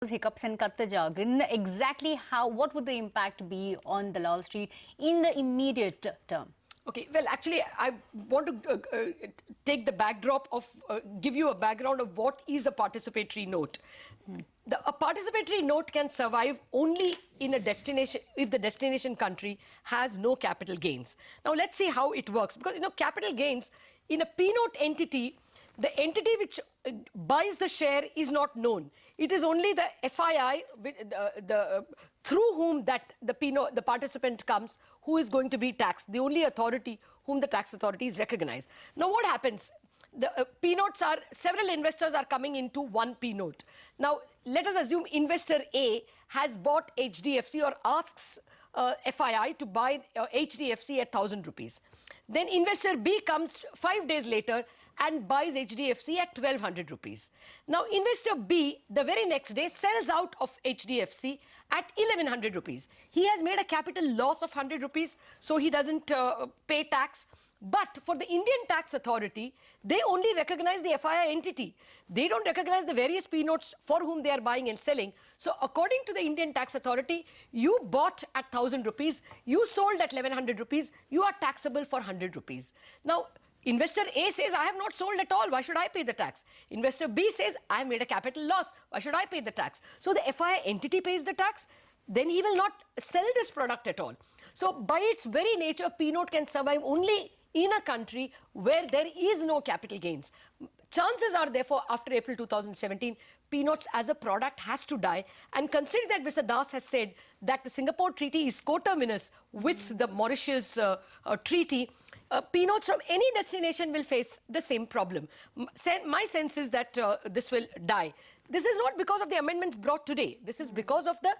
hiccups and cut the jargon, exactly what would the impact be on Dalal Street in the immediate term? Okay, well, actually, I want to take the backdrop of, give you a background of what is a participatory note. A participatory note can survive only in a destination, if the destination country has no capital gains. Now, let's see how it works. Because, capital gains, in a P-note entity, the entity which buys the share is not known. It is only the FII, through whom the participant comes, who is going to be taxed, the only authority whom the tax authorities recognize. Now, what happens? The P-notes are, several investors are coming into one P-note. Now, let us assume investor A has bought HDFC or asks FII to buy HDFC at 1,000 rupees. Then investor B comes 5 days later and buys HDFC at 1,200 rupees. Now, investor B, the very next day, sells out of HDFC at 1,100 rupees. He has made a capital loss of 100 rupees, so he doesn't pay tax. But for the Indian tax authority, they only recognize the FII entity. They don't recognize the various P-notes for whom they are buying and selling. So according to the Indian tax authority, you bought at 1,000 rupees, you sold at 1,100 rupees, you are taxable for 100 rupees. Now, investor A says, I have not sold at all, why should I pay the tax? Investor B says, I have made a capital loss, why should I pay the tax? So the FII entity pays the tax, then he will not sell this product at all. So by its very nature, P-note can survive only in a country where there is no capital gains. Chances are, therefore, after April 2017, P-notes as a product has to die. And consider that Mr. Das has said that the Singapore Treaty is coterminous with the Mauritius Treaty. P-notes from any destination will face the same problem. My sense is that this will die. This is not because of the amendments brought today. This is because of the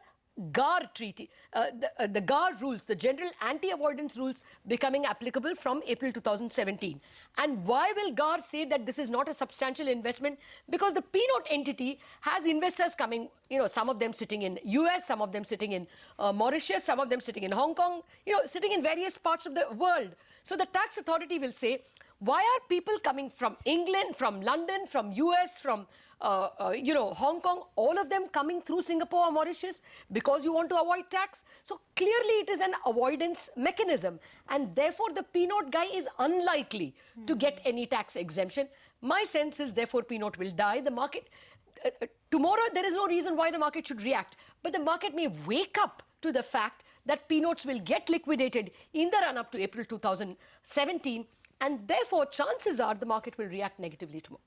GAR treaty, the GAR rules, the General Anti-Avoidance Rules becoming applicable from April 2017. And why will GAR say that this is not a substantial investment? Because the P-note entity has investors coming, some of them sitting in US, some of them sitting in Mauritius, some of them sitting in Hong Kong, sitting in various parts of the world. So the tax authority will say, why are people coming from England, from London, from US, from Hong Kong, all of them coming through Singapore or Mauritius because you want to avoid tax? So clearly it is an avoidance mechanism, and therefore the P-note guy is unlikely to get any tax exemption. My sense is therefore P-note will die. The market, tomorrow there is no reason why the market should react, but the market may wake up to the fact that P-notes will get liquidated in the run-up to April 2017, and therefore chances are the market will react negatively tomorrow.